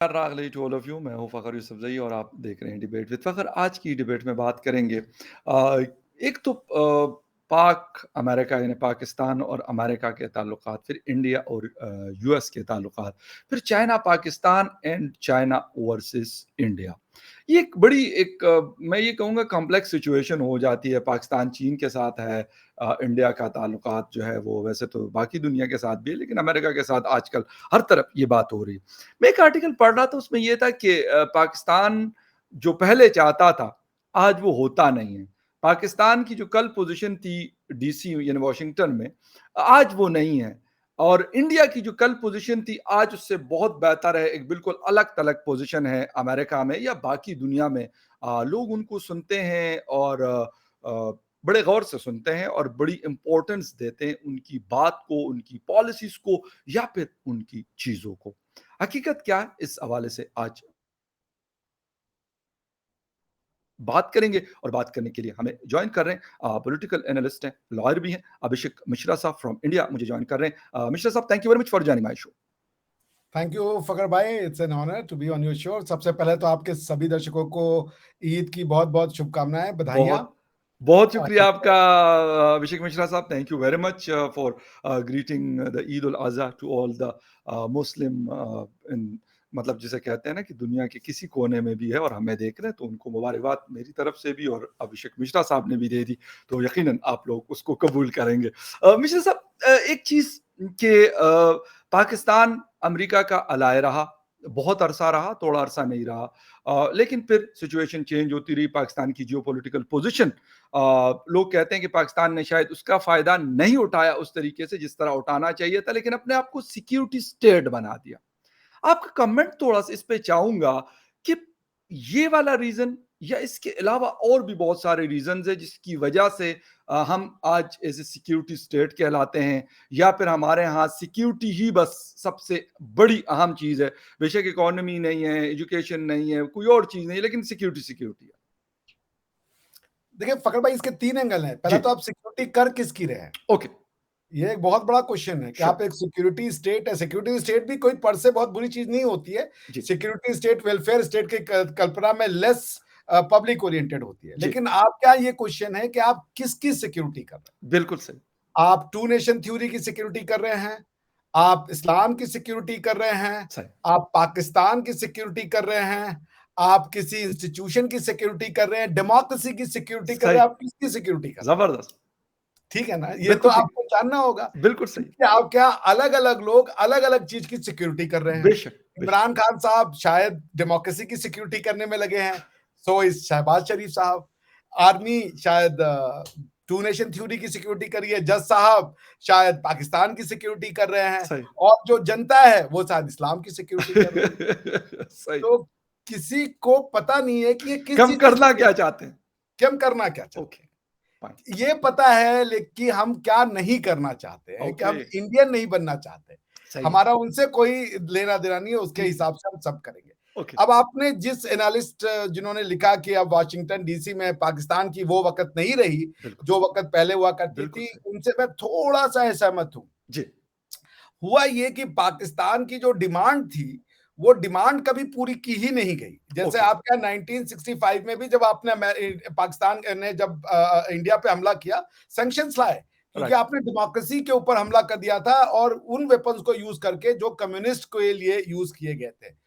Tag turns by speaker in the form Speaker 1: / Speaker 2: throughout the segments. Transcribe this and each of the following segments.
Speaker 1: रागली to all of you. मैं हूँ फ़खर यूसुफ़ज़ई और आप देख रहे हैं डिबेट विद फ़खर। आज की डिबेट में बात करेंगे एक तो पाक अमेरिका यानी पाकिस्तान और अमेरिका के ताल्लुकात, फिर इंडिया और यूएस के ताल्लुकात, फिर China Pakistan and China versus India. ये एक बड़ी मैं ये कहूँगा कॉम्प्लेक्स सिचुएशन हो जाती है। पाकिस्तान चीन के साथ है, इंडिया का ताल्लुकात जो है वो वैसे तो बाकी दुनिया के साथ भी है, लेकिन अमेरिका के साथ आजकल हर तरफ ये बात हो रही है। मैं एक आर्टिकल पढ़ रहा था, उसमें ये था कि पाकिस्तान जो पहले चाहता था, आज वो होता नहीं है। पाकिस्तान की जो कल पोज़ीशन थी डीसी यानी वॉशिंगटन में, आज वो नहीं है। और इंडिया की जो कल पोज़ीशन थी, आज उससे बहुत बेहतर है, एक बिल्कुल अलग-तलग पोज़ीशन है अमेरिका में या बाकी दुनिया में। लोग उनको सुनते हैं और बड़े गौर से सुनते हैं और बड़ी इम्पोर्टेंस देते हैं उनकी बात को, उनकी पॉलिसीज़ को या फिर उनकी चीज़ों को। हकीकत क्या है, इस हवाले से आज बात करेंगे और बात करने के लिए हमें जॉइन कर रहे हैं पॉलिटिकल एनालिस्ट हैं, लॉयर भी हैं, अभिषेक मिश्रा साहब फ्रॉम इंडिया मुझे जॉइन कर रहे हैं। मिश्रा साहब, thank you very much for joining my show.
Speaker 2: Thank you Fakhar भाई, it's an honour to be on your show. सबसे पहले तो आपके सभी दर्शकों को ईद की बहुत बहुत शुभकामनाएं, बधाइयाँ।
Speaker 1: बहुत बहुत शुक्रिया आपका अभिषेक मिश्रा साहब। Thank you very much for greeting the Eid ul Azha to all the Muslim in मतलब जिसे कहते हैं ना कि दुनिया के किसी कोने में भी है और हमें देख रहे हैं, तो उनको मुबारकबाद मेरी तरफ से भी और अभिषेक मिश्रा साहब ने भी दे दी, तो यकीनन आप लोग उसको कबूल करेंगे। मिश्रा साहब, एक चीज़ कि पाकिस्तान अमेरिका का अलाय रहा, बहुत अरसा रहा, थोड़ा अरसा नहीं रहा। लेकिन फिर सिचुएशन चेंज होती रही, पाकिस्तान की जियोपॉलिटिकल पोजीशन, लोग कहते हैं कि पाकिस्तान ने शायद उसका फायदा नहीं उठाया उस तरीके से जिस तरह उठाना चाहिए था, लेकिन अपने आप को सिक्योरिटी स्टेट बना दिया। आपका कमेंट थोड़ा-सा इस पे चाहूँगा कि ये वाला रीज़न या इसके अलावा और भी बहुत सारे रीज़न्स हैं जिसकी वजह से हम आज एज़ ए सिक्योरिटी स्टेट कहलाते हैं, या फिर हमारे यहाँ सिक्योरिटी ही बस सबसे बड़ी अहम चीज़ है। बेशक इकोनॉमी नहीं है, एजुकेशन नहीं है, कोई और चीज़ नहीं है, लेकिन सिक्योरिटी सिक्योरिटी है।
Speaker 2: देखिए फकर भाई, इसके 3 एंगल हैं। पहला
Speaker 1: जी,
Speaker 2: तो आप सिक्योरिटी कर किसकी रहे हैं?
Speaker 1: ओके,
Speaker 2: ये एक बहुत बड़ा क्वेश्चन है कि
Speaker 1: श्योर,
Speaker 2: आप एक सिक्योरिटी स्टेट है। सिक्योरिटी स्टेट भी कोई पर से बहुत बुरी चीज़ नहीं होती है।
Speaker 1: जी,
Speaker 2: सिक्योरिटी स्टेट वेलफेयर स्टेट की क कल्पना में लेस पब्लिक ओरिएंटेड होती है।
Speaker 1: जी,
Speaker 2: लेकिन आपका ये क्वेश्चन है कि आप किसकी सिक्योरिटी कर रहे हैं?
Speaker 1: बिल्कुल सही,
Speaker 2: आप टू नेशन थ्योरी की सिक्योरिटी कर रहे हैं, आप इस्लाम की सिक्योरिटी कर रहे हैं,
Speaker 1: सही,
Speaker 2: आप पाकिस्तान की सिक्योरिटी कर रहे हैं, आप किसी इंस्टीट्यूशन की सिक्योरिटी कर रहे हैं, डेमोक्रेसी की सिक्योरिटी कर रहे
Speaker 1: सही,
Speaker 2: हैं, आप किसकी सिक्योरिटी कर रहे हैं?
Speaker 1: ज़बरदस्त,
Speaker 2: ठीक है ना? ये तो
Speaker 1: बिल्कुल ठीक,
Speaker 2: आपको जानना होगा
Speaker 1: बिल्कुल सही,
Speaker 2: कि आप क्या अलग-अलग लोग अलग-अलग चीज़ की सिक्योरिटी कर रहे हैं।
Speaker 1: बेशक, बेशक,
Speaker 2: इमरान खान साहब शायद डेमोक्रेसी की सिक्योरिटी करने में लगे हैं, सो इज़ शहबाज शरीफ साहब। आर्मी शायद टू नेशन थ्योरी की सिक्योरिटी कर रही है, जज साहब शायद पाकिस्तान की सिक्योरिटी कर रहे हैं
Speaker 1: सही।
Speaker 2: और जो जनता है वो शायद इस्लाम की सिक्योरिटी कर रही है।
Speaker 1: सही।
Speaker 2: तो किसी को पता नहीं है कि ये किस
Speaker 1: कम
Speaker 2: चीज़ की
Speaker 1: करना क्या
Speaker 2: सिक्योरिटी,
Speaker 1: चाहते हैं?
Speaker 2: कि हम करना क्या चाहते
Speaker 1: ओके, फाइन,
Speaker 2: हैं। ये पता है कि हम क्या नहीं करना चाहते हैं, कि
Speaker 1: ओके,
Speaker 2: हम इंडियन नहीं बनना चाहते।
Speaker 1: सही है।
Speaker 2: हमारा उनसे कोई लेना-देना नहीं है, उसके
Speaker 1: हुँ,
Speaker 2: हिसाब से हम सब करेंगे।
Speaker 1: ओके,
Speaker 2: अब आपने जिस एनालिस्ट जिन्होंने लिखा कि अब वाशिंगटन डीसी में पाकिस्तान की वो वक़्त नहीं रही,
Speaker 1: बिल्कुल,
Speaker 2: जो वक़्त पहले हुआ करती
Speaker 1: बिल्कुल
Speaker 2: थी,
Speaker 1: सही।
Speaker 2: उनसे मैं थोड़ा-सा असहमत हूँ।
Speaker 1: जी,
Speaker 2: हुआ ये कि पाकिस्तान की जो डिमांड थी, वो डिमांड कभी पूरी की ही नहीं गई। जैसे
Speaker 1: ओके,
Speaker 2: आपका 1965 में भी जब आपने पाकिस्तान ने जब इंडिया पे हमला किया, सैंक्शंस लाए, क्योंकि
Speaker 1: राइट,
Speaker 2: आपने डेमोक्रेसी के ऊपर हमला कर दिया था और उन वेपन्स को यूज़ करके जो कम्युनिस्ट के लिए यूज़ किए गए थे।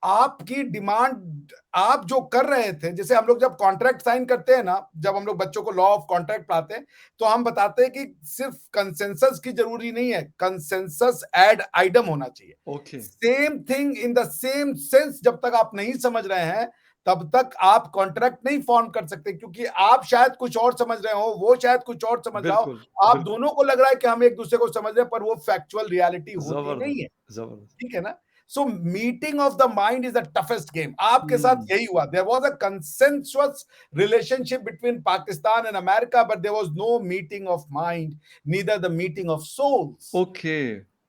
Speaker 2: आपकी डिमांड आप जो कर रहे थे, जैसे हम लोग जब कॉन्ट्रैक्ट साइन करते हैं ना, जब हम लोग बच्चों को लॉ ऑफ कॉन्ट्रैक्ट पढ़ाते हैं, तो हम बताते हैं कि सिर्फ कंसेंसस की जरूरी नहीं है, कंसेंसस एड आइटम होना चाहिए।
Speaker 1: Okay,
Speaker 2: same thing in the same sense जब तक आप नहीं समझ रहे हैं, तब तक आप कॉन्ट्रैक्ट नहीं फॉर्म कर सकते, क्योंकि आप शायद कुछ और समझ रहे हो, वो शायद कुछ और समझ रहा हो।
Speaker 1: बिल्कुल,
Speaker 2: आप
Speaker 1: बिल्कुल,
Speaker 2: दोनों को लग रहा है कि हम एक दूसरे को समझ रहे हैं, पर वो फैक्चुअल रियलिटी होती नहीं
Speaker 1: ज़बरदस्त,
Speaker 2: है।
Speaker 1: ज़बरदस्त।
Speaker 2: ठीक है ना? So meeting of the mind is the toughest game. आपके साथ
Speaker 1: हुँ,
Speaker 2: यही हुआ। There was a consensual relationship between Pakistan and America, but there was no meeting of mind, neither the meeting of souls.
Speaker 1: Okay,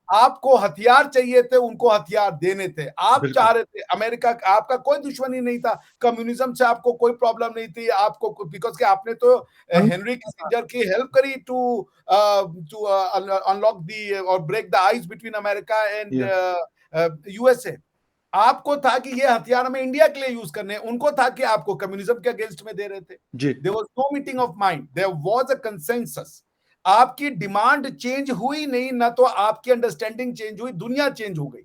Speaker 2: आपको हथियार चाहिए थे, उनको हथियार देने थे। आप चाह
Speaker 1: बिल्कुल,
Speaker 2: रहे थे अमेरिका, आपका कोई दुश्मनी नहीं था। कम्युनिज्म से आपको कोई प्रॉब्लम नहीं थी। आपको बिकॉज़ कि आपने तो हेनरी किसिंजर की हेल्प करी टू अनलॉक द और break the ice between America and
Speaker 1: या
Speaker 2: यूएसए। आपको था कि ये हथियार हमें इंडिया के लिए यूज करने हैं, उनको था कि आपको कम्युनिज्म के अगेंस्ट में दे रहे थे।
Speaker 1: जी,
Speaker 2: there was no meeting of mind, there was a consensus. आपकी डिमांड चेंज हुई नहीं, ना तो आपकी अंडरस्टैंडिंग चेंज हुई, दुनिया चेंज हो गई।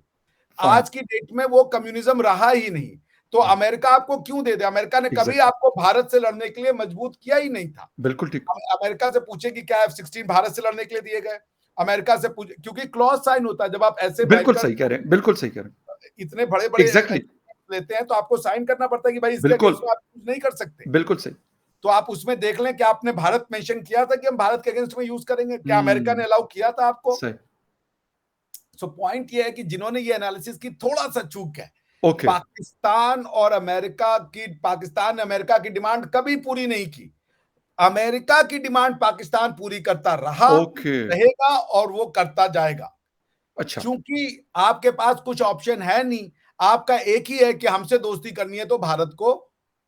Speaker 1: फाइन।
Speaker 2: आज की डेट में वो कम्युनिज्म रहा ही नहीं। तो
Speaker 1: जी,
Speaker 2: अमेरिका आपको क्यों दे दे? अमेरिका ने कभी
Speaker 1: एग्ज़ैक्टली,
Speaker 2: आपको भारत से लड़ने के लिए मजबूत किया ही नहीं था।
Speaker 1: बिल्कुल ठीक।
Speaker 2: अमेरिका से पूछे कि क्या F-16 भारत से लड़ने के लिए दिए गए? अमेरिका से पूछे, क्योंकि क्लॉज साइन होता है जब आप ऐसे
Speaker 1: बिल्कुल
Speaker 2: भयंकर
Speaker 1: सही कह रहे हैं, बिल्कुल सही कह रहे हैं।
Speaker 2: इतने बड़े-बड़े
Speaker 1: एग्ज़ैक्टली,
Speaker 2: लेते हैं, तो आपको साइन करना पड़ता है कि भाई इसके
Speaker 1: बिल्कुल,
Speaker 2: अगेंस्ट में आप यूज़ नहीं कर सकते।
Speaker 1: बिल्कुल सही।
Speaker 2: तो आप उसमें देख लें कि आपने भारत मेंशन किया था कि हम भारत के अगेंस्ट में यूज़ करेंगे? क्या अमेरिका ने
Speaker 1: हुँ,
Speaker 2: अलाउ किया था आपको?
Speaker 1: सही,
Speaker 2: सो पॉइंट ये है कि जिन्होंने ये एनालिसिस की, थोड़ा-सा चूक है।
Speaker 1: ओके,
Speaker 2: पाकिस्तान ने अमेरिका की डिमांड कभी पूरी नहीं की। अमेरिका की डिमांड पाकिस्तान पूरी करता रहा,
Speaker 1: ओके,
Speaker 2: रहेगा और वो करता जाएगा।
Speaker 1: अच्छा,
Speaker 2: चूंकि आपके पास कुछ ऑप्शन है नहीं, आपका एक ही है कि हमसे दोस्ती करनी है तो भारत को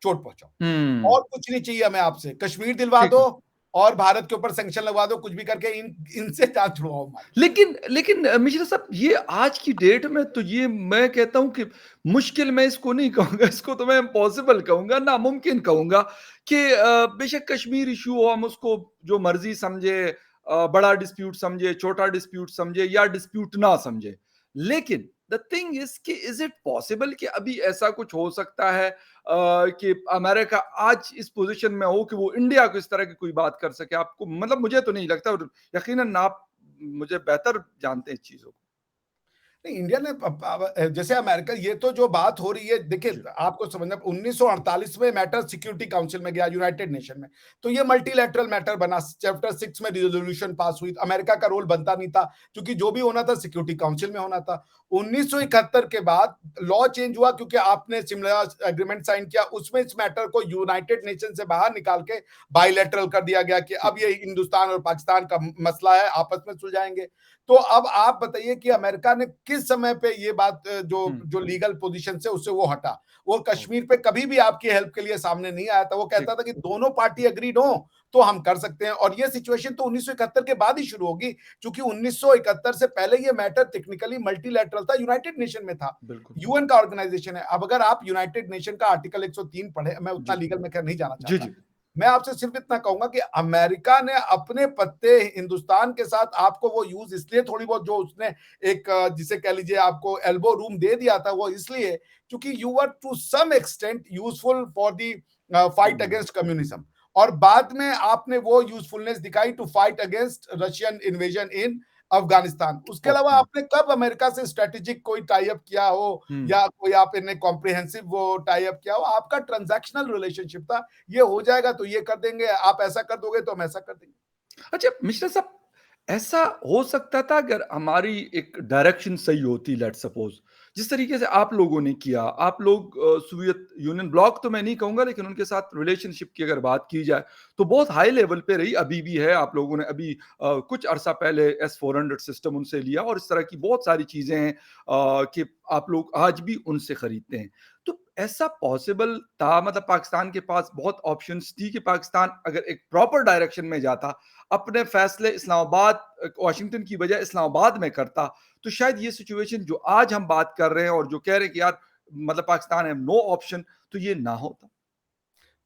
Speaker 2: चोट पहुंचाओ,
Speaker 1: हुँ,
Speaker 2: और कुछ नहीं चाहिए हमें आपसे। कश्मीर दिलवा
Speaker 1: ठीक
Speaker 2: दो
Speaker 1: है।
Speaker 2: और भारत के ऊपर सैंक्शन लगवा दो, कुछ भी करके इनसे जान छुड़वाओ हमारी।
Speaker 1: लेकिन मिश्रा साहब, ये आज की डेट में तो ये मैं कहता हूँ कि मुश्किल, मैं इसको नहीं कहूँगा, इसको तो मैं इम्पॉसिबल कहूँगा, नामुमकिन कहूँगा कि बेशक कश्मीर इश्यू हो, हम उसको जो मर्ज़ी समझे, बड़ा डिस्प्यूट समझे, छोटा डिस्प्यूट समझे या डिस्प्यूट ना समझे। लेकिन द थिंग इज़ कि इज़ इट पॉसिबल कि अभी ऐसा कुछ हो सकता है कि अमेरिका आज इस पोज़ीशन में हो कि वो इंडिया को इस तरह की कोई बात कर सके? आपको मतलब मुझे तो नहीं लगता, और यकीनन आप मुझे बेहतर जानते हैं इस चीज़ों को।
Speaker 2: नहीं, इंडिया ने जैसे अमेरिका, ये तो जो बात हो रही है, देखिए
Speaker 1: जी,
Speaker 2: आपको समझना, 1948 में मैटर सिक्योरिटी काउंसिल में गया, यूनाइटेड नेशन में, तो ये मल्टीलैटरल मैटर बना, चैप्टर 6 में रिजोल्यूशन पास हुई, अमेरिका का रोल बनता नहीं था, क्योंकि जो भी होना था सिक्योरिटी काउंसिल में होना था। 1971 के बाद लॉ चेंज हुआ, क्योंकि आपने शिमला एग्रीमेंट साइन किया, उसमें इस मैटर को यूनाइटेड नेशन से बाहर निकाल के बायलैटरल कर दिया गया कि
Speaker 1: ठीक
Speaker 2: अब
Speaker 1: है।
Speaker 2: ये हिंदुस्तान और पाकिस्तान का मसला है, आपस में सुलझाएंगे। तो अब आप बताइए कि अमेरिका ने किस समय पे ये बात, जो
Speaker 1: हुँ,
Speaker 2: जो लीगल पोजीशन से उससे वो हटा। वो
Speaker 1: ओह!
Speaker 2: कश्मीर पे कभी भी आपकी हेल्प के लिए सामने नहीं आया था। वो
Speaker 1: ठीक,
Speaker 2: कहता था कि दोनों पार्टी एग्रीड हो तो हम कर सकते हैं, और ये सिचुएशन तो 1971 के बाद ही शुरू होगी, क्योंकि 1971 से पहले ये मैटर टेक्निकली मल्टीलैटरल था, यूनाइटेड नेशन में था।
Speaker 1: बिल्कुल।
Speaker 2: यूएन का ऑर्गेनाइजेशन है। अब अगर आप यूनाइटेड नेशन का आर्टिकल 103 पढ़े, मैं उतना
Speaker 1: जी।
Speaker 2: लीगल में खैर नहीं जाना
Speaker 1: जी,
Speaker 2: चाहता।
Speaker 1: जी।
Speaker 2: मैं आपसे सिर्फ इतना कहूंगा कि अमेरिका ने अपने पत्ते हिंदुस्तान के साथ आपको वो यूज इसलिए थोड़ी बहुत, जो उसने एक जिसे कह लीजिए आपको एल्बो रूम दे दिया था, वो इसलिए क्योंकि you were to some extent useful for the fight
Speaker 1: hmm,
Speaker 2: against communism, और बाद में आपने वो यूजफुलनेस दिखाई to fight against Russian invasion in Afghanistan. उसके अलावा
Speaker 1: ओके।
Speaker 2: आपने कब अमेरिका से स्ट्रेटेजिक कोई टाई अप किया हो,
Speaker 1: हुँ।
Speaker 2: या कोई आपने कॉम्प्रिहेंसिव वो टाई अप किया हो? आपका ट्रांजैक्शनल रिलेशनशिप था, ये हो जाएगा तो ये कर देंगे, आप ऐसा कर दोगे तो हम ऐसा कर देंगे।
Speaker 1: अच्छा मिश्रा साहब, ऐसा हो सकता था अगर हमारी एक डायरेक्शन सही होती, लेट्स सपोज़, जिस तरीके से आप लोगों ने किया, आप लोग सोवियत यूनियन ब्लॉक तो मैं नहीं कहूँगा, लेकिन उनके साथ रिलेशनशिप की अगर बात की जाए, तो बहुत हाई लेवल पे रही, अभी भी है। आप लोगों ने अभी कुछ अरसा पहले S-400 सिस्टम उनसे लिया और इस तरह की बहुत सारी चीज़ें हैं कि आप लोग आज भी उनसे खरीदते हैं। तो ऐसा पॉसिबल था, मतलब पाकिस्तान के पास बहुत ऑप्शंस थी कि पाकिस्तान अगर एक प्रॉपर डायरेक्शन में जाता, अपने फैसले इस्लामाबाद वाशिंगटन की बजाय इस्लामाबाद में करता, तो शायद ये सिचुएशन जो आज हम बात कर रहे हैं और जो कह रहे हैं कि यार मतलब पाकिस्तान है नो ऑप्शन, तो ये ना होता।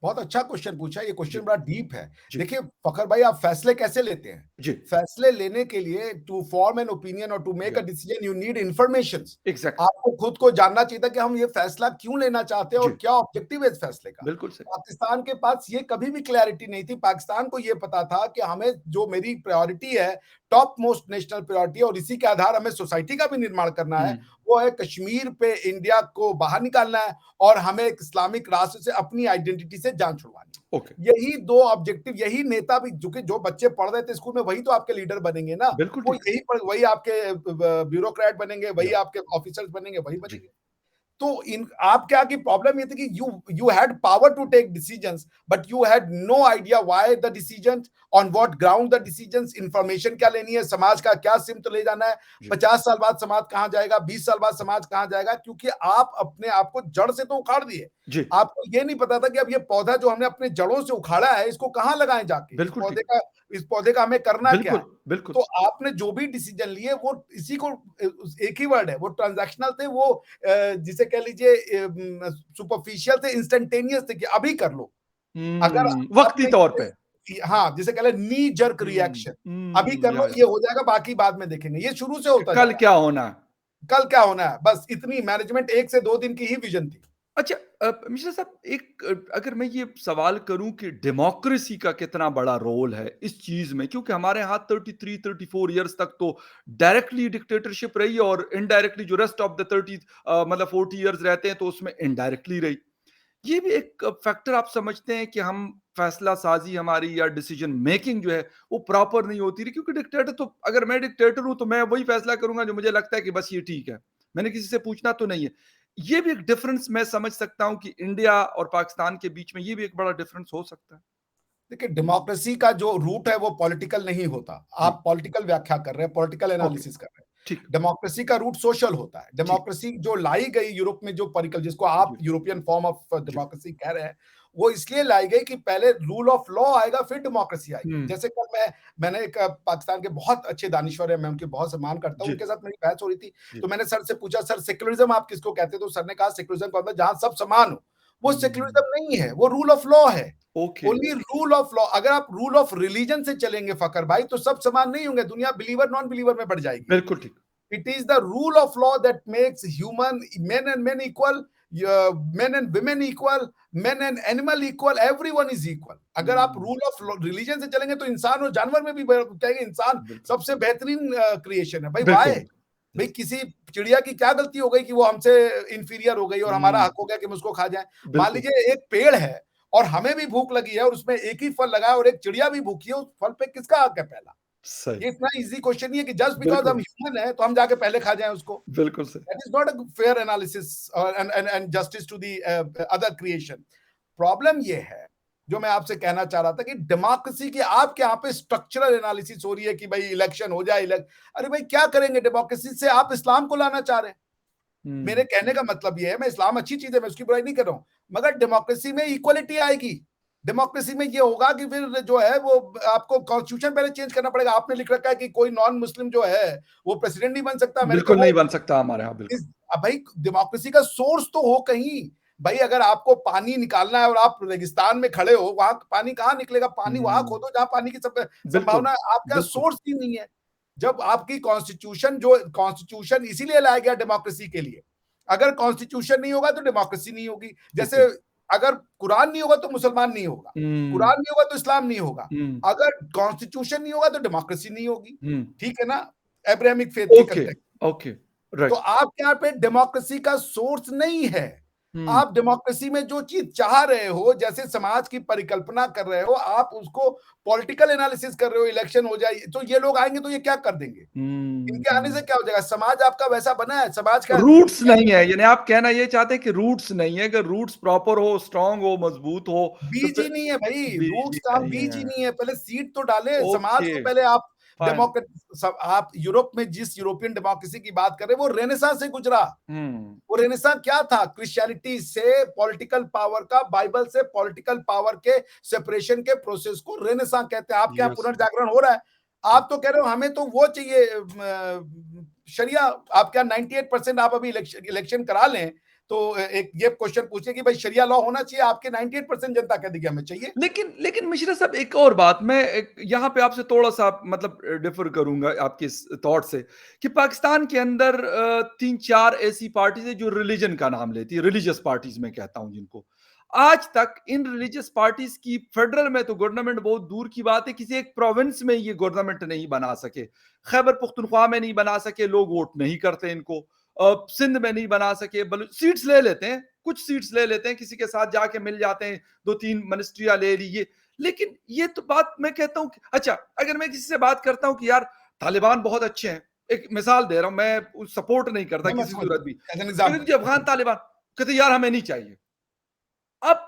Speaker 2: बहुत अच्छा क्वेश्चन पूछा, ये क्वेश्चन
Speaker 1: जी,
Speaker 2: बड़ा डीप है।
Speaker 1: जी,
Speaker 2: देखिए फ़खर भाई, आप फैसले कैसे लेते हैं?
Speaker 1: जी,
Speaker 2: फैसले लेने के लिए टू फॉर्म एन ओपिनियन और टू मेक
Speaker 1: या
Speaker 2: a decision you need informations.
Speaker 1: Exactly,
Speaker 2: आपको खुद को जानना चाहिए था कि हम ये फैसला क्यों लेना चाहते हैं
Speaker 1: जी,
Speaker 2: और क्या ऑब्जेक्टिव है इस फैसले का।
Speaker 1: बिल्कुल सही।
Speaker 2: पाकिस्तान के पास ये कभी भी क्लैरिटी नहीं थी। पाकिस्तान को ये पता था कि हमें जो मेरी प्रायोरिटी है, टॉप मोस्ट नेशनल प्रायोरिटी है, और इसी के आधार हमें सोसाइटी का भी निर्माण करना
Speaker 1: हुँ,
Speaker 2: है, वो है कश्मीर पे इंडिया को बाहर निकालना है, और हमें एक इस्लामिक राष्ट्र से अपनी आइडेंटिटी से जान छुड़वानी है।
Speaker 1: ओके,
Speaker 2: यही 2 ऑब्जेक्टिव, यही नेता भी, जो बच्चे पढ़ रहे थे स्कूल में, वही तो आपके लीडर बनेंगे ना।
Speaker 1: बिल्कुल
Speaker 2: वो
Speaker 1: ठीक।
Speaker 2: वही आपके ब्यूरोक्रेट बनेंगे, वही
Speaker 1: या
Speaker 2: आपके ऑफिसर्स बनेंगे, वही
Speaker 1: जी,
Speaker 2: बनेंगे। तो इन आप क्या की प्रॉब्लम ये थी कि you had power to take decisions, but you had no idea why the decisions, on what ground the decisions, information क्या लेनी है, समाज का क्या सिम्त ले जाना है,
Speaker 1: जी,
Speaker 2: 50 साल बाद समाज कहां जाएगा, 20 साल बाद समाज कहां जाएगा, क्योंकि आप अपने आप को जड़ से तो उखाड़ दिए।
Speaker 1: जी,
Speaker 2: आपको ये नहीं पता था कि अब ये पौधा जो हमने अपने जड़ों से उखाड़ा है, इसको कहां लगाएं जाके,
Speaker 1: बिल्कुल ठीक।
Speaker 2: इस पौधे का हमें करना क्या
Speaker 1: बिल्कुल,
Speaker 2: है।
Speaker 1: बिल्कुल।
Speaker 2: तो आपने जो भी डिसीजन लिए वो इसी को, एक ही वर्ड है, वो ट्रांजैक्शनल थे, वो जिसे जिसे कह लीजिए सुपरफिशियल थे, इंस्टेंटेनियस थे कि अभी कर लो। अगर
Speaker 1: वक्ती
Speaker 2: आपने
Speaker 1: तौर पे।
Speaker 2: हाँ, जिसे कह लें नी जर्क रिएक्शन, अभी कर लो,
Speaker 1: या
Speaker 2: ये हो जाएगा, बाकी बाद में देखेंगे। ये शुरू से होता जा
Speaker 1: कल
Speaker 2: रहा
Speaker 1: क्या होना है।
Speaker 2: है। कल क्या होना है, बस इतनी मैनेजमेंट 1 से 2 दिन की ही विजन थी।
Speaker 1: अच्छा, मिश्रा साहब, एक अगर मैं ये सवाल करूं कि डेमोक्रेसी का कितना बड़ा रोल है इस चीज में, क्योंकि हमारे यहाँ 33-34 इयर्स तक तो डायरेक्टली डिक्टेटरशिप रही और इनडायरेक्टली जो रेस्ट ऑफ द 30 मतलब 40 इयर्स रहते हैं तो उसमें इनडायरेक्टली रही। ये भी एक फैक्टर आप समझते हैं कि हम फैसला साजी हमारी या डिसीजन मेकिंग जो है वो प्रॉपर नहीं होती रही, क्योंकि डिक्टेटर तो, अगर मैं डिक्टेटर हूं तो मैं वही फैसला करूंगा जो मुझे लगता है कि बस ये ठीक है, मैंने किसी से पूछना तो नहीं है। ये भी एक डिफरेंस मैं समझ सकता हूं कि इंडिया और पाकिस्तान के बीच में ये भी एक बड़ा डिफरेंस हो सकता है।
Speaker 2: देखिए, डेमोक्रेसी का जो रूट है वो पॉलिटिकल नहीं होता।
Speaker 1: जी।
Speaker 2: आप पॉलिटिकल व्याख्या कर रहे हैं, पॉलिटिकल
Speaker 1: ओके।
Speaker 2: एनालिसिस कर रहे हैं।
Speaker 1: ठीक।
Speaker 2: डेमोक्रेसी का रूट सोशल होता है।
Speaker 1: ठीक।
Speaker 2: डेमोक्रेसी जो लाई गई यूरोप में, जो परिकल जिसको आप
Speaker 1: जी।
Speaker 2: यूरोपियन फॉर्म ऑफ
Speaker 1: जी।
Speaker 2: डेमोक्रेसी कह रहे हैं, वो इसलिए लाई गई कि पहले रूल ऑफ लॉ आएगा, फिर डेमोक्रेसी आएगी।
Speaker 1: हम्म।
Speaker 2: जैसे कल मैंने एक पाकिस्तान के बहुत अच्छे दानिश्वर हैं, मैं उनकी बहुत सम्मान करता हूँ,
Speaker 1: जी।
Speaker 2: उनके साथ मेरी बहस हो रही थी,
Speaker 1: जी।
Speaker 2: तो मैंने सर से पूछा, सर सेक्युलरिज्म आप किसको कहते हैं? तो सर ने कहा सेक्युलरिज्म का मतलब जहां सब समान हो। वो
Speaker 1: हम्म।
Speaker 2: सेक्युलरिज्म नहीं है, वो रूल ऑफ लॉ है।
Speaker 1: Okay.
Speaker 2: Only rule of law. अगर आप रूल ऑफ रिलीजन से चलेंगे फकर भाई, तो सब समान नहीं होंगे, दुनिया बिलीवर नॉन बिलीवर में बढ़ जाएगी।
Speaker 1: बिल्कुल ठीक।
Speaker 2: It is the rule of law that makes human, main and main equal, main and women equal, main and animal equal, everyone is equal. अगर आप
Speaker 1: हम्म।
Speaker 2: रूल ऑफ रिलीजन से चलेंगे तो इंसान और जानवर में भी कहेंगे इंसान
Speaker 1: बिल्कुल।
Speaker 2: सबसे बेहतरीन क्रिएशन है भाई।
Speaker 1: बिल्कुल।
Speaker 2: वाई? भाई किसी चिड़िया की क्या गलती हो गई कि वो हमसे इंफीरियर हो गई और हमारा
Speaker 1: हम्म।
Speaker 2: हक हो गया कि हम उसको खा जाए? मान
Speaker 1: बिल्कुल
Speaker 2: लीजिए एक पेड़ है और हमें भी भूख लगी है और उसमें एक ही फल लगा है और एक चिड़िया भी भूखी है, उस फल पे किसका हक है पहला?
Speaker 1: सही।
Speaker 2: ये इतना इजी क्वेश्चन नहीं है कि जस्ट बिकॉज हम
Speaker 1: बिल्कुल।
Speaker 2: ह्यूमन है तो हम जाके पहले खा जाएं उसको।
Speaker 1: बिल्कुल सही।
Speaker 2: That is not a fair analysis and justice to the other creation. Problem ये है, जो मैं आपसे कहना चाह रहा था, कि डेमोक्रेसी की आपके यहाँ पे स्ट्रक्चरल एनालिसिस हो रही है कि भाई इलेक्शन हो जाए। अरे भाई क्या करेंगे डेमोक्रेसी से? आप इस्लाम को लाना चाह रहे हैं। मेरे
Speaker 1: हम्म।
Speaker 2: कहने का मतलब ये है, मैं इस्लाम अच्छी चीज है, मैं उसकी बुराई नहीं कर रहा हूं, मगर डेमोक्रेसी में इक्वलिटी आएगी। डेमोक्रेसी में ये होगा कि फिर जो है वो आपको कॉन्स्टिट्यूशन पहले चेंज करना पड़ेगा। आपने लिख रखा है कि कोई नॉन मुस्लिम जो है वो प्रेसिडेंट नहीं बन सकता अमेरिका।
Speaker 1: बिल्कुल
Speaker 2: वो
Speaker 1: नहीं बन सकता हमारे यहाँ, बिल्कुल।
Speaker 2: अब भाई डेमोक्रेसी का सोर्स तो हो कहीं। भाई अगर आपको पानी निकालना है और आप रेगिस्तान में खड़े हो, वहां पानी कहाँ निकलेगा? पानी वहां
Speaker 1: हम्म।
Speaker 2: खोदो जहां पानी की
Speaker 1: बिल्कुल।
Speaker 2: संभावना है। आपका
Speaker 1: बिल्कुल।
Speaker 2: सोर्स ही नहीं है। जब आपकी कॉन्स्टिट्यूशन, जो कॉन्स्टिट्यूशन इसीलिए लाया गया डेमोक्रेसी के लिए, अगर कॉन्स्टिट्यूशन नहीं होगा तो डेमोक्रेसी नहीं होगी। जैसे
Speaker 1: बिल्कुल।
Speaker 2: अगर कुरान नहीं होगा तो मुसलमान नहीं होगा,
Speaker 1: हम्म।
Speaker 2: कुरान नहीं होगा तो इस्लाम नहीं होगा,
Speaker 1: हम्म।
Speaker 2: अगर कॉन्स्टिट्यूशन नहीं होगा तो डेमोक्रेसी नहीं होगी।
Speaker 1: हम्म।
Speaker 2: ठीक है ना? एब्राहमिक फेथ के
Speaker 1: ओके।
Speaker 2: कंटेक्स्ट।
Speaker 1: ओके।
Speaker 2: तो
Speaker 1: राइट।
Speaker 2: आपके यहाँ पे डेमोक्रेसी का सोर्स नहीं है।
Speaker 1: हम्म।
Speaker 2: आप डेमोक्रेसी में जो चीज चाह रहे हो, जैसे समाज की परिकल्पना कर रहे हो, आप उसको पॉलिटिकल एनालिसिस कर रहे हो, इलेक्शन हो जाए तो ये लोग आएंगे तो ये क्या कर देंगे? इनके आने से
Speaker 1: हम्म।
Speaker 2: क्या हो जाएगा? समाज आपका वैसा बना है, समाज का
Speaker 1: रूट्स नहीं है, यानी आप कहना ये चाहते हैं कि रूट्स नहीं है। अगर रूट्स प्रॉपर हो, स्ट्रांग हो, मजबूत हो, तो
Speaker 2: बीज ही
Speaker 1: फिर
Speaker 2: नहीं है भाई। रूट्स
Speaker 1: बिजली
Speaker 2: का हम
Speaker 1: नहीं
Speaker 2: बीज ही
Speaker 1: है।
Speaker 2: नहीं है। पहले सीड तो डाले समाज
Speaker 1: ओके।
Speaker 2: को। पहले आप
Speaker 1: फाइन।
Speaker 2: डेमोक्रेट, सब आप यूरोप में जिस यूरोपियन डेमोक्रेसी की बात कर रहे हैं वो रेनेसां से गुजरा।
Speaker 1: हम्म।
Speaker 2: वो रेनेसां क्या था? क्रिश्चियनिटी से पॉलिटिकल पावर का, बाइबल से पॉलिटिकल पावर के सेपरेशन के प्रोसेस को रेनेसां कहते हैं। आपके यहाँ
Speaker 1: यस।
Speaker 2: पुनर्जागरण हो रहा है। आप तो कह रहे हो हमें तो वो चाहिए शरिया। आपके यहाँ 98% आप अभी इलेक्शन करा लें तो एक ये क्वेश्चन पूछे कि भाई शरिया लॉ होना चाहिए, आपके 98% जनता कह देगी हमें चाहिए।
Speaker 1: लेकिन मिश्रा साहब, एक और बात मैं यहाँ पे आपसे थोड़ा सा मतलब डिफर करूंगा आपके इस थॉट से, कि पाकिस्तान के अंदर 3-4 ऐसी पार्टीज है जो रिलीजन का नाम लेती है, रिलीजियस पार्टीज में कहता हूं जिनको। आज तक इन रिलीजियस पार्टीज की फेडरल में तो गवर्नमेंट बहुत दूर की बात है, किसी एक प्रोविंस में ये गवर्नमेंट नहीं बना सके। खैबर पुख्तनख्वा में नहीं बना सके, लोग वोट नहीं करते इनको। सिंध में नहीं बना सके, सीट्स ले लेते हैं, कुछ सीट्स ले लेते हैं, किसी के साथ जाके मिल जाते हैं, 2-3 मिनिस्ट्रियां ले ली ये। लेकिन ये तो बात मैं कहता हूं कि अच्छा, अगर मैं किसी से बात करता हूं कि यार तालिबान बहुत अच्छे हैं, एक मिसाल दे रहा हूं, मैं सपोर्ट नहीं करता
Speaker 2: मैं
Speaker 1: किसी
Speaker 2: समझ
Speaker 1: सूरत भी,
Speaker 2: एज एन
Speaker 1: लेकिन जो अफगान
Speaker 2: एग्जाम्पल।
Speaker 1: तालिबान कहते यार हमें नहीं चाहिए। अब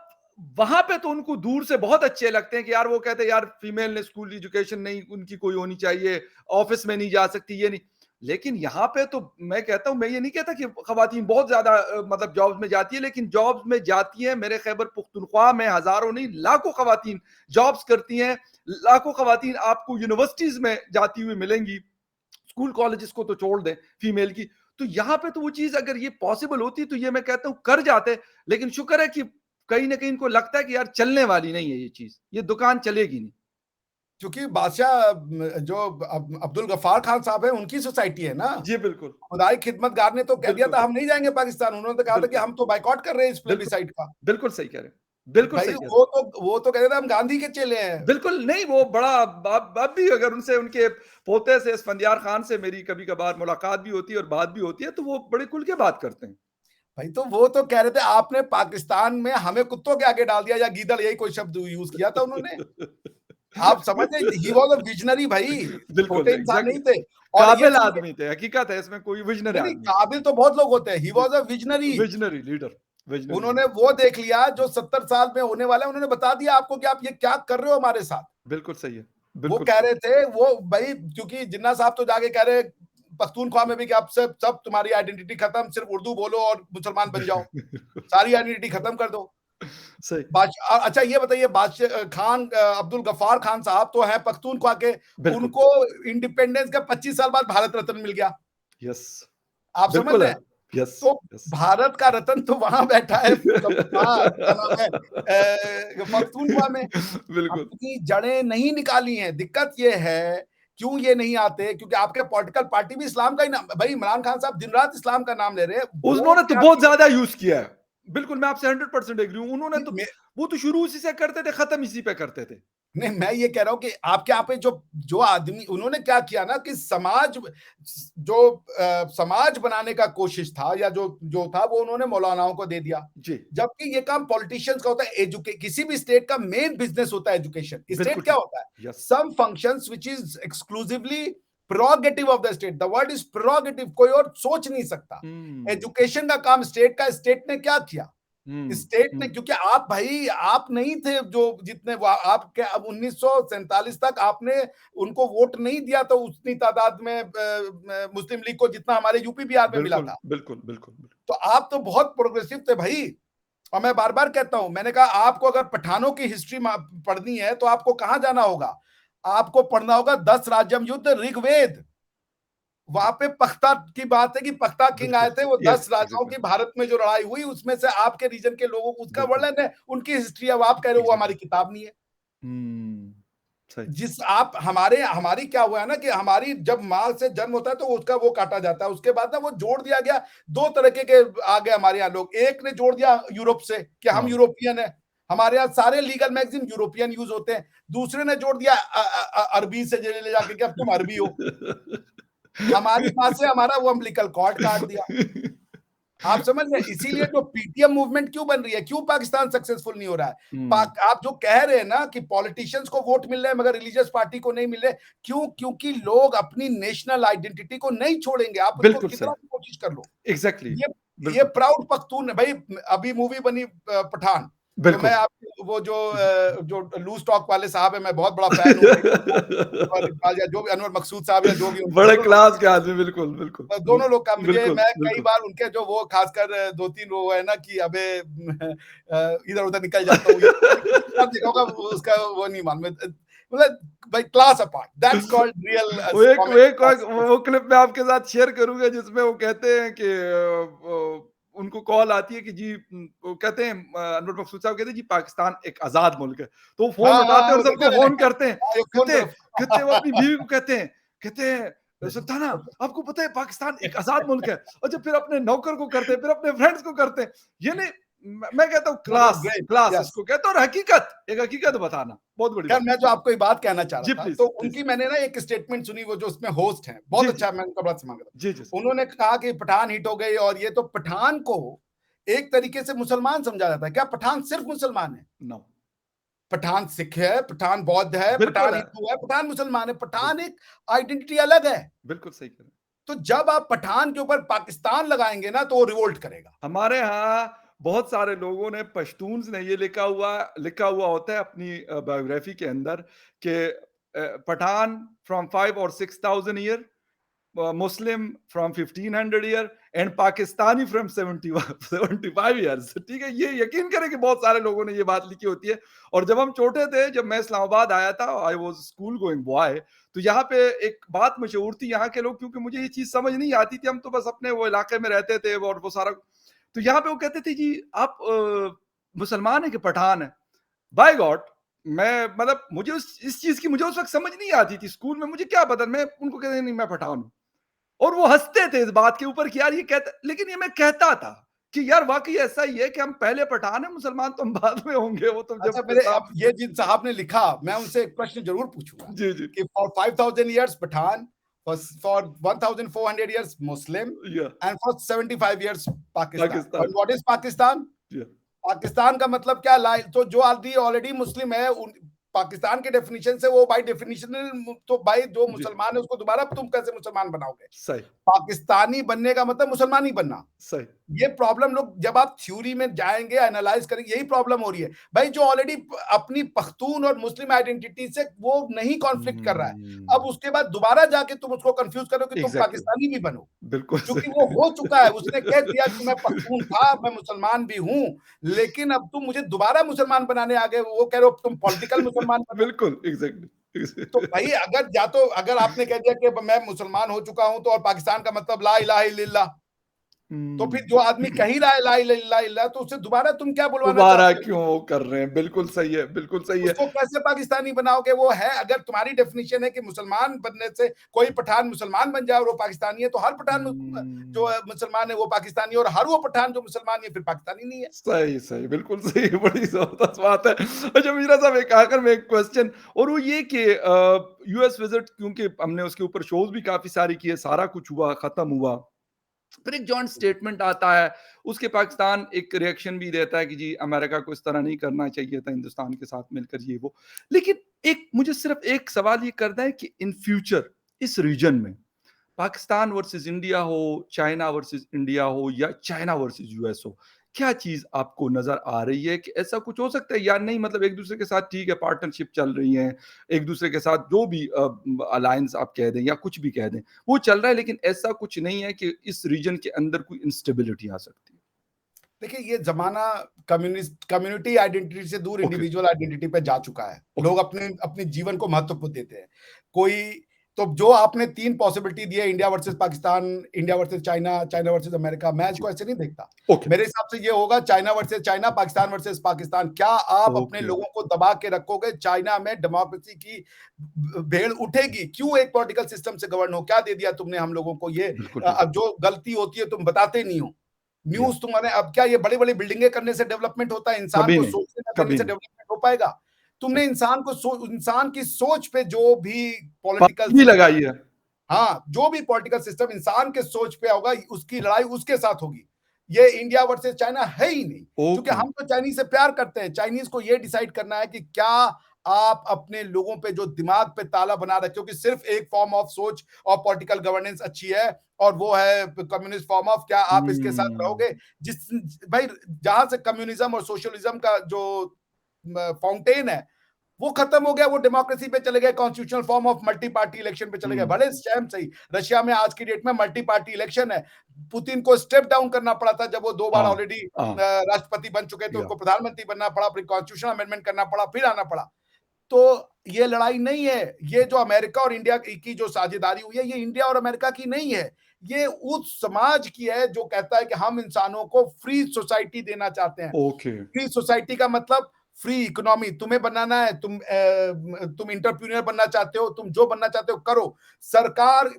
Speaker 1: वहां पे तो उनको दूर से बहुत अच्छे लगते हैं कि यार, वो कहते हैं यार फीमेल ने स्कूल एजुकेशन नहीं उनकी कोई होनी चाहिए, ऑफिस में नहीं जा सकती, ये नहीं। लेकिन यहाँ पे तो मैं कहता हूं, मैं ये नहीं कहता कि खवातीन बहुत ज्यादा मतलब जॉब्स में जाती है, लेकिन जॉब्स में जाती है। मेरे खैबर पुख्तनख्वा में हजारों नहीं लाखों खवातीन जॉब्स करती हैं। लाखों खवातीन आपको यूनिवर्सिटीज में जाती हुई मिलेंगी, स्कूल कॉलेजेस को तो छोड़ दें फीमेल की। तो यहाँ पे तो वो चीज़ अगर ये पॉसिबल होती तो ये मैं कहता हूँ कर जाते, लेकिन शुक्र है कि कहीं न कहीं इनको लगता है कि यार चलने वाली नहीं है ये चीज़, ये दुकान चलेगी नहीं।
Speaker 2: क्योंकि बादशाह जो अब्दुल गफ्फार खान साहब हैं, उनकी सोसाइटी है ना।
Speaker 1: जी, बिल्कुल।
Speaker 2: खुदाई खिदमतगार ने तो कह दिया
Speaker 1: बिल्कुल,
Speaker 2: था हम नहीं जाएँगे पाकिस्तान। उन्होंने तो कहा था कि
Speaker 1: बिल्कुल,
Speaker 2: हम तो बायकॉट कर रहे हैं इस
Speaker 1: बिल्कुल,
Speaker 2: प्लेबिसाइड का।
Speaker 1: बिल्कुल सही कह रहे हैं। बिल्कुल
Speaker 2: भाई
Speaker 1: सही कह रहे हैं।
Speaker 2: वो तो कहते थे हम गांधी के चेले हैं।
Speaker 1: बिल्कुल नहीं, वो बड़ा अब भी अगर उनसे उनके पोते से इस्फंदियार खान से मेरी कभी-कभार मुलाकात भी होती है और बात भी होती है, तो वो बड़े खुल के बात करते हैं।
Speaker 2: भाई तो वो तो कह रहे थे आपने पाकिस्तान में हमें कुत्तों के आगे डाल दिया या गीदड़, यही कोई शब्द यूज़ किया था उन्होंने। आप समझ रहे ही वाज़ अ विज़नरी भाई,
Speaker 1: बिल्कुल,
Speaker 2: छोटे इंसान नहीं
Speaker 1: एग्ज़ैक्टली।
Speaker 2: थे। और ये
Speaker 1: काबिल
Speaker 2: सुनिए,
Speaker 1: आदमी थे, हकीकत है इसमें कोई विज़नरी
Speaker 2: नहीं,
Speaker 1: आदमी
Speaker 2: काबिल तो बहुत लोग होते हैं। He was a विज़नरी।
Speaker 1: विज़नरी लीडर, विज़नरी
Speaker 2: उन्होंने
Speaker 1: लीडर।
Speaker 2: वो देख लिया जो 70 साल में होने वाला है, उन्होंने बता दिया आपको कि आप ये क्या कर रहे हो हमारे साथ।
Speaker 1: बिल्कुल सही है,
Speaker 2: वो
Speaker 1: बिल्कुल
Speaker 2: कह
Speaker 1: सही।
Speaker 2: रहे थे वो भाई, क्योंकि जिन्ना साहब तो जाके कह रहे पख्तूनख्वा में भी कि अब से सब तुम्हारी आइडेंटिटी खत्म, सिर्फ उर्दू बोलो और मुसलमान बन जाओ, सारी आइडेंटिटी खत्म कर दो।
Speaker 1: सही,
Speaker 2: अच्छा ये बताइए, बादशाह खान अब्दुल गफ्फार खान साहब तो हैं पख्तूनख्वा के,
Speaker 1: बिल्कुल,
Speaker 2: उनको इंडिपेंडेंस के 25 साल बाद भारत रत्न मिल गया।
Speaker 1: यस,
Speaker 2: आप समझ
Speaker 1: बिल्कुल
Speaker 2: रहे
Speaker 1: है।
Speaker 2: हैं?
Speaker 1: यस,
Speaker 2: तो
Speaker 1: यस।
Speaker 2: भारत का रत्न तो वहां बैठा है, वहां क्या नाम है, पख्तूनख्वा में।
Speaker 1: बिल्कुल,
Speaker 2: अपनी जड़ें नहीं निकाली हैं। दिक्कत ये है, क्यों ये नहीं आते? क्योंकि आपके पॉलिटिकल पार्टी भी इस्लाम का ही नाम, भाई इमरान खान साहब दिन रात इस्लाम का नाम ले रहे हैं। वो
Speaker 1: उन्होंने तो
Speaker 2: क्या
Speaker 1: बहुत
Speaker 2: किए?
Speaker 1: ज़्यादा यूज़ किया है। बिल्कुल, मैं आपसे 100% एग्री हूँ। उन्होंने तो
Speaker 2: मैं
Speaker 1: वो तो शुरू उसी से करते थे, खत्म इसी पे करते थे।
Speaker 2: नहीं, मैं ये कह रहा हूँ कि आपके यहाँ पे जो जो आदमी, उन्होंने क्या किया ना कि समाज बनाने का कोशिश था, या जो जो था वो उन्होंने मौलानाओं को दे दिया।
Speaker 1: जी,
Speaker 2: जबकि ये काम पॉलिटिशियंस का होता है। किसी भी स्टेट का मेन बिजनेस होता है एजुकेशन।
Speaker 1: बिल्कुल
Speaker 2: स्टेट क्या
Speaker 1: ठीक।
Speaker 2: होता है?
Speaker 1: Yes.
Speaker 2: Some functions which is exclusively prerogative of the state. The word is prerogative, कोई और सोच नहीं सकता।
Speaker 1: हुँ,
Speaker 2: एजुकेशन का काम स्टेट का। स्टेट ने क्या किया?
Speaker 1: हुँ,
Speaker 2: स्टेट ने,
Speaker 1: हुँ।
Speaker 2: क्योंकि आप भाई आप नहीं थे जो जितने आप क्या, अब 1947 तक आपने उनको वोट नहीं दिया तो उतनी तादाद में मुस्लिम लीग को जितना हमारे यूपी बिहार में मिला
Speaker 1: बिल्कुल,
Speaker 2: था।
Speaker 1: बिल्कुल, बिल्कुल, बिल्कुल।
Speaker 2: तो आप तो बहुत प्रोग्रेसिव थे भाई। और मैं बार बार कहता हूं, मैंने कहा आपको अगर पठानों की हिस्ट्री पढ़नी है तो आपको कहां जाना होगा? आपको पढ़ना होगा 10 राज्यम युद्ध ऋग्वेद। वहां पे पख्ता की बात है कि पख्ता किंग
Speaker 1: बिल्कुल,
Speaker 2: आए थे, वो
Speaker 1: यस,
Speaker 2: 10 राजाओं
Speaker 1: एग्ज़ैक्टली,
Speaker 2: की भारत में जो लड़ाई हुई उसमें से आपके रीजन के लोगों को उसका
Speaker 1: बिल्कुल,
Speaker 2: वर्णन है, उनकी हिस्ट्री है। वो आप कह रहे हो वो हमारी
Speaker 1: एग्ज़ैक्टली।
Speaker 2: किताब नहीं है।
Speaker 1: हुँ, सही।
Speaker 2: जिस आप हमारे हमारी क्या हुआ है ना कि हमारी जब माँ से जन्म होता है तो उसका वो काटा जाता है, उसके बाद ना वो जोड़ दिया गया। दो तरीके के आ गए हमारे यहाँ लोग। एक ने जोड़ दिया यूरोप से कि हम
Speaker 1: हाँ।
Speaker 2: यूरोपियन है, हमारे यहाँ सारे लीगल मैगजीन यूरोपियन यूज होते हैं। दूसरे ने जोड़ दिया अरबी से ले जाके कि अब तुम अरबी हो। हमारी माँ से हमारा वो अम्बिलिकल कॉर्ड काट दिया। आप समझ रहे हैं? इसीलिए जो पीटीएम मूवमेंट क्यों बन रही है, क्यों पाकिस्तान सक्सेसफुल नहीं हो रहा है?
Speaker 1: हुँ,
Speaker 2: आप जो कह रहे हैं ना कि पॉलिटिशियंस को वोट मिल रहे हैं मगर रिलीजियस पार्टी को नहीं मिल रहे, क्यों? क्योंकि लोग अपनी नेशनल आइडेंटिटी को नहीं छोड़ेंगे। आप उनको
Speaker 1: बिल्कुल
Speaker 2: कितना
Speaker 1: सही।
Speaker 2: भी कोशिश कर लो।
Speaker 1: एग्ज़ैक्टली,
Speaker 2: ये
Speaker 1: बिल्कुल,
Speaker 2: प्राउड पख्तून है भाई। अभी मूवी बनी पठान, तो मैं
Speaker 1: बिल्कुल।
Speaker 2: आप वो जो लूज टॉक वाले साहब है, मैं बहुत बड़ा फैन हूँ भाई उनका। और इकबाल या जो भी अनवर मकसूद साहब या जो भी उनके
Speaker 1: बड़े
Speaker 2: दोनों लोग,
Speaker 1: क्लास के आदमी बिल्कुल, बिल्कुल,
Speaker 2: दोनों लोग का मुझे,
Speaker 1: बिल्कुल,
Speaker 2: मैं कई
Speaker 1: बिल्कुल।
Speaker 2: बार उनके जो वो खासकर 2-3 वो है ना कि अबे इधर-उधर निकल जाता हूँ, देखा होगा उसका वो नहीं मालूम है। मतलब भाई class apart, that's called real
Speaker 1: वो
Speaker 2: कॉमेडी
Speaker 1: एक
Speaker 2: क्लास।
Speaker 1: वो क्लिप मैं आपके साथ शेयर करूँगा जिसमें वो कहते हैं कि उनको कॉल आती है कि जी वो कहते हैं अनवर मकसूद साहब कहते हैं जी पाकिस्तान एक आज़ाद मुल्क है। तो वो फ़ोन
Speaker 2: हाँ,
Speaker 1: उठाते
Speaker 2: हाँ,
Speaker 1: हैं
Speaker 2: वो
Speaker 1: और
Speaker 2: देखा
Speaker 1: सबको
Speaker 2: मैंने।
Speaker 1: फ़ोन करते हैं।
Speaker 2: हाँ, ये फ़ोन
Speaker 1: कहते
Speaker 2: करो।
Speaker 1: कहते वो अपनी बीवी को कहते हैं सुल्ताना आपको पता है पाकिस्तान एक आज़ाद मुल्क है। और जब फिर अपने नौकर को करते हैं, फिर अपने फ्रेंड्स को करते हैं। ये नहीं मैं कहता हूँ
Speaker 2: that was
Speaker 1: class
Speaker 2: great,
Speaker 1: class
Speaker 2: yes.
Speaker 1: इसको कहते हैं और एक हकीकत बताना, बहुत बड़ी
Speaker 2: खैर
Speaker 1: बात।
Speaker 2: मैं जो आपको एक बात कहना चाह रहा
Speaker 1: जी
Speaker 2: था,
Speaker 1: प्लीज़,
Speaker 2: तो
Speaker 1: प्लीज़।
Speaker 2: उनकी मैंने ना एक स्टेटमेंट सुनी, वो जो उसमें होस्ट हैं, बहुत
Speaker 1: जी, जी।
Speaker 2: अच्छा, मैं उनका बड़ा सम्मान करता
Speaker 1: जी, जी,
Speaker 2: हूँ। उन्होंने कहा कि पठान हिट हो गई और ये तो पठान को एक तरीके से मुसलमान समझा जाता है। क्या पठान सिर्फ मुसलमान है?
Speaker 1: नो
Speaker 2: पठान सिख है, पठान बौद्ध है,
Speaker 1: बिल्कुल
Speaker 2: पठान
Speaker 1: है।
Speaker 2: हिंदू है, पठान मुसलमान है।
Speaker 1: बिल
Speaker 2: पठान एक आइडेंटिटी अलग है।
Speaker 1: बिल्कुल सही कह रहे हैं।
Speaker 2: तो जब आप पठान के ऊपर पाकिस्तान लगाएँगे ना तो वो रिवोल्ट करेगा।
Speaker 1: हमारे यहाँ बहुत सारे लोगों ने पश्तून्स ने ये लिखा हुआ होता है अपनी बायोग्राफी के अंदर कि पठान फ्रॉम 5 और 6,000 year, Muslim from 1500 year and Pakistani from 75 years, ठीक है? ये यकीन करें कि बहुत सारे लोगों ने ये बात लिखी होती है। और जब हम छोटे थे, जब मैं इस्लामाबाद आया था, I was school going boy, तो यहाँ पे एक बात मशहूर थी यहाँ के लोग, क्योंकि मुझे ये चीज़ समझ नहीं आती थी, हम तो बस अपने वो इलाके में रहते थे और वो सारा, तो यहाँ पे वो कहते थे जी आप मुसलमान हैं कि पठान हैं? बाय गॉड, मैं मतलब मुझे उस इस चीज़ की मुझे उस वक़्त समझ नहीं आती थी स्कूल में, मुझे क्या पता, मैं उनको कहता नहीं मैं पठान हूँ। और वो हँसते थे इस बात के ऊपर कि यार ये कहता, लेकिन ये मैं कहता था कि यार वाक़ई ऐसा ही है कि हम पहले पठान हैं, मुसलमान तो हम बाद में होंगे, वो तो जब
Speaker 2: अच्छा, मेरे
Speaker 1: साहब।
Speaker 2: अब ये जिन साहब ने लिखा, मैं उनसे एक प्रश्न ज़रूर पूछूँगा
Speaker 1: जी, जी।
Speaker 2: कि for 5000 years Pathan, for 1400 years Muslim
Speaker 1: या
Speaker 2: and for 75 years Pakistan.
Speaker 1: Pakistan.
Speaker 2: And what is Pakistan?
Speaker 1: या
Speaker 2: पाकिस्तान का मतलब क्या लाई, तो जो आदमी ऑलरेडी मुस्लिम है उन पाकिस्तान के डेफिनेशन से वो बाय डेफिनेशन, तो भाई जो
Speaker 1: जी,
Speaker 2: मुसलमान है उसको दोबारा तुम कैसे मुसलमान बनाओगे?
Speaker 1: सही,
Speaker 2: पाकिस्तानी बनने का मतलब मुसलमान ही बनना।
Speaker 1: सही।
Speaker 2: ये प्रॉब्लम लोग जब आप थ्योरी में जाएँगे, एनालाइज़ करेंगे, यही प्रॉब्लम हो रही है। भाई जो ऑलरेडी अपनी पख्तून और मुस्लिम आइडेंटिटी से वो नहीं कॉन्फ्लिक्ट कर रहा है। अब
Speaker 1: हुँ,
Speaker 2: उसके बाद दोबारा जाके तुम उसको कन्फ्यूज़ करो कि तुम
Speaker 1: एग्ज़ैक्टली,
Speaker 2: पाकिस्तानी भी बनो।
Speaker 1: बिल्कुल
Speaker 2: क्योंकि
Speaker 1: सही।
Speaker 2: वो हो चुका है, उसने कह दिया कि मैं पख्तून था, मैं मुसलमान भी हूँ, लेकिन अब तुम मुझे दोबारा मुसलमान बनाने आ गए, वो कह रहे हो तुम पॉलिटिकल मुसलमान बनो।
Speaker 1: बिल्कुल, एग्ज़ैक्टली,
Speaker 2: तो भाई अगर या तो अगर आपने कह दिया कि मैं मुसलमान हो चुका हूँ, तो और पाकिस्तान का मतलब ला इलाहा इल्लल्लाह, तो फिर जो आदमी कह ही रहा है ला इलाहा इल्लल्लाह, तो उससे दोबारा तुम क्या बुलवाना
Speaker 1: दोबारा
Speaker 2: चाहते हो?
Speaker 1: क्यों कर रहे हैं? बिल्कुल सही है, बिल्कुल सही है।
Speaker 2: उसको कैसे पाकिस्तानी बनाओगे? वो है, अगर तुम्हारी डेफिनिशन है कि मुसलमान बनने से कोई पठान मुसलमान बन जाए और वो पाकिस्तानी है, तो हर पठान जो
Speaker 1: हुँ।
Speaker 2: मुसलमान है वो पाकिस्तानी है, और हर वो पठान जो मुसलमान है फिर पाकिस्तानी नहीं है।
Speaker 1: सही, सही, बिल्कुल सही, बड़ी ज़बरदस्त बात है। अच्छा मीरा साहब, एक आखिर में एक क्वेश्चन, और वो ये कि यूएस विज़िट, क्योंकि हमने उसके ऊपर शोज़ भी काफ़ी सारे किए, सारा कुछ हुआ, खत्म हुआ। फिर एक जॉइंट स्टेटमेंट आता है, उसके पाकिस्तान एक रिएक्शन भी देता है कि जी अमेरिका को इस तरह नहीं करना चाहिए था हिंदुस्तान के साथ मिलकर ये वो। लेकिन एक मुझे सिर्फ़ एक सवाल ये करना है कि इन फ्यूचर इस रीजन में पाकिस्तान वर्सेस इंडिया हो, चाइना वर्सेस इंडिया हो या चाइना वर्सेस यूएस हो, क्या चीज़ आपको नज़र आ रही है कि ऐसा कुछ हो सकता है या नहीं? मतलब एक-दूसरे के साथ ठीक है, पार्टनरशिप चल रही है, एक-दूसरे के साथ जो भी अलायंस आप कह दें या कुछ भी कह दें, वो चल रहा है, लेकिन ऐसा कुछ नहीं है कि इस रीजन के अंदर कोई इंस्टेबिलिटी आ सकती है।
Speaker 2: देखिए, ये ज़माना कम्युनिटी आइडेंटिटी से दूर
Speaker 1: ओके,
Speaker 2: इंडिविजुअल आइडेंटिटी पे जा चुका है।
Speaker 1: ओके।
Speaker 2: लोग अपने अपने जीवन को महत्व देते हैं। कोई तो जो आपने 3 पॉसिबिलिटी दी है, India versus Pakistan, India versus China, China versus America, मैं
Speaker 1: जी,
Speaker 2: इसको ऐसे नहीं देखता।
Speaker 1: ओके,
Speaker 2: मेरे हिसाब से ये होगा China versus China, Pakistan versus Pakistan. क्या आप अपने
Speaker 1: ओके।
Speaker 2: लोगों को दबा के रखोगे? चाइना में डेमोक्रेसी की भेड़ उठेगी। क्यों एक पॉलिटिकल सिस्टम से गवर्न हो? क्या दे दिया तुमने हम लोगों को ये?
Speaker 1: बिल्कुल ठीक।
Speaker 2: अब जो गलती होती है तुम बताते नहीं हो।
Speaker 1: या
Speaker 2: न्यूज़ तुम्हारे, अब क्या ये बड़ी-बड़ी बिल्डिंगें करने से डेवलपमेंट होता है? इंसान
Speaker 1: कभी
Speaker 2: को
Speaker 1: नहीं,
Speaker 2: सोचने न देने
Speaker 1: कभी
Speaker 2: से
Speaker 1: नहीं।
Speaker 2: डेवलपमेंट हो पाएगा?
Speaker 1: सही।
Speaker 2: तुमने इंसान की सोच पे जो भी पॉलिटिकल
Speaker 1: पाबंदी
Speaker 2: सिस्टम,
Speaker 1: लगाई है।
Speaker 2: हाँ, जो भी पॉलिटिकल सिस्टम इंसान के सोच पे होगा, उसकी लड़ाई उसके साथ होगी। ये इंडिया वर्सेस चाइना है ही नहीं, क्योंकि
Speaker 1: ओके।
Speaker 2: हम तो चाइनीज़ से प्यार करते हैं। चाइनीज़ को ये डिसाइड करना है कि क्या आप अपने लोगों पे जो दिमाग पे ताला बना रखे हो कि सिर्फ एक फॉर्म ऑफ सोच और पॉलिटिकल गवर्नेंस अच्छी है, और वो है कम्युनिस्ट फॉर्म ऑफ, क्या आप इसके साथ
Speaker 1: हुँ।
Speaker 2: रहोगे? जिस भाई जहाँ से कम्युनिज्म और सोशलिज्म का जो फाउंटेन है, वो खत्म हो गया, वो डेमोक्रेसी पे चले गए, constitutional form of multi party election पे चले गए।
Speaker 1: हुँ।
Speaker 2: भले सेम सही, रशिया में आज की डेट में मल्टी पार्टी इलेक्शन है। पुतिन को स्टेप डाउन करना पड़ा था जब वो 2 बार
Speaker 1: हाँ,
Speaker 2: ऑलरेडी
Speaker 1: हाँ,
Speaker 2: राष्ट्रपति बन चुके थे,
Speaker 1: या
Speaker 2: उनको प्रधानमंत्री बनना पड़ा, फिर कॉन्स्टिट्यूशनल अमेंडमेंट करना पड़ा, फिर आना पड़ा। तो ये लड़ाई नहीं है, ये जो अमेरिका और इंडिया की जो साझेदारी हुई है, ये इंडिया और अमेरिका की नहीं है। ये उस समाज की है जो कहता है कि हम इंसानों को फ्री सोसाइटी देना चाहते हैं।
Speaker 1: ओके।
Speaker 2: फ्री सोसाइटी का मतलब फ्री इकोनॉमी तुम्हें बनाना है, तुम एंटरप्रेन्योर बनना चाहते हो, तुम जो बनना चाहते हो करो। सरकार,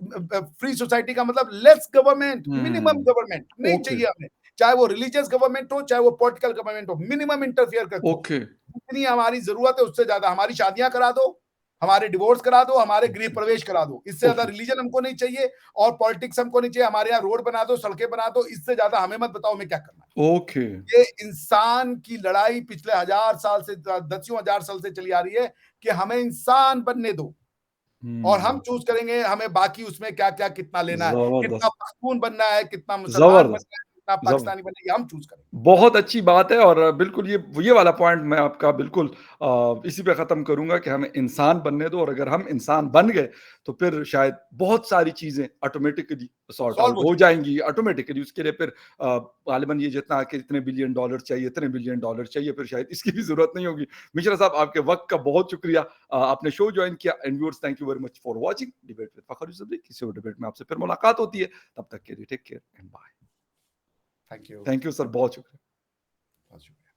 Speaker 2: फ्री सोसाइटी का मतलब लेस गवर्नमेंट, मिनिमम
Speaker 1: हुँ,
Speaker 2: गवर्नमेंट नहीं
Speaker 1: ओके,
Speaker 2: चाहिए हमें। चाहे वो रिलीजियस गवर्नमेंट हो, चाहे वो पॉलिटिकल गवर्नमेंट हो, मिनिमम इंटरफियर रखो।
Speaker 1: ओके,
Speaker 2: जितनी हमारी ज़रूरत है उससे ज़्यादा हमारी शादियाँ करा दो, हमारे डिवोर्स करा दो, हमारे गृह
Speaker 1: ओके,
Speaker 2: प्रवेश करा दो। इससे ज़्यादा
Speaker 1: ओके,
Speaker 2: रिलीजन हमको नहीं चाहिए और पॉलिटिक्स हमको नहीं चाहिए। हमारे यहाँ रोड बना दो, सड़कें बना दो, इससे ज़्यादा हमें मत बताओ हमें क्या करना है।
Speaker 1: ओके।
Speaker 2: ये इंसान की लड़ाई पिछले हजार साल से, दसियों हजार साल से चली आ रही है कि हमें इंसान बनने दो, और हम
Speaker 1: हुँ,
Speaker 2: चूज करेंगे हमें बाकी उसमें क्या क्या कितना लेना है, कितना
Speaker 1: ज़बरदस्त,
Speaker 2: पख्तून बनना है, कितना मुसलमान
Speaker 1: ज़बरदस्त।
Speaker 2: बनना है, आप पाकिस्तानी बनेंगे, हम चूज़ करेंगे।
Speaker 1: बहुत अच्छी बात है और बिल्कुल ये वाला पॉइंट मैं आपका बिल्कुल इसी पे ख़त्म करूँगा कि हमें इंसान बनने दो और अगर हम इंसान बन गए, तो फिर शायद बहुत सारी चीज़ें ऑटोमैटिकली सॉर्ट
Speaker 2: सॉल्व
Speaker 1: आउट
Speaker 2: हो
Speaker 1: हो
Speaker 2: जाए।
Speaker 1: जाएँगी ऑटोमैटिकली उसके लिए फिर ग़ालिबन ये जितना कि इतने बिलियन डॉलर चाहिए, इतने बिलियन डॉलर चाहिए, फिर शायद इसकी भी ज़रूरत नहीं होगी। मिश्रा साहब आपके वक़्त का बहुत शुक्रिया। आपने शो जॉइन किया and viewers thank you very much for watching debate with Fakhar Yousafzai. किसी और डिबेट में आपसे फिर मुलाकात होती है। तब तक के लिए take care and bye.
Speaker 2: Thank you.
Speaker 1: Thank you sir बहुत शुक्रिया।
Speaker 2: बहुत शुक्रिया।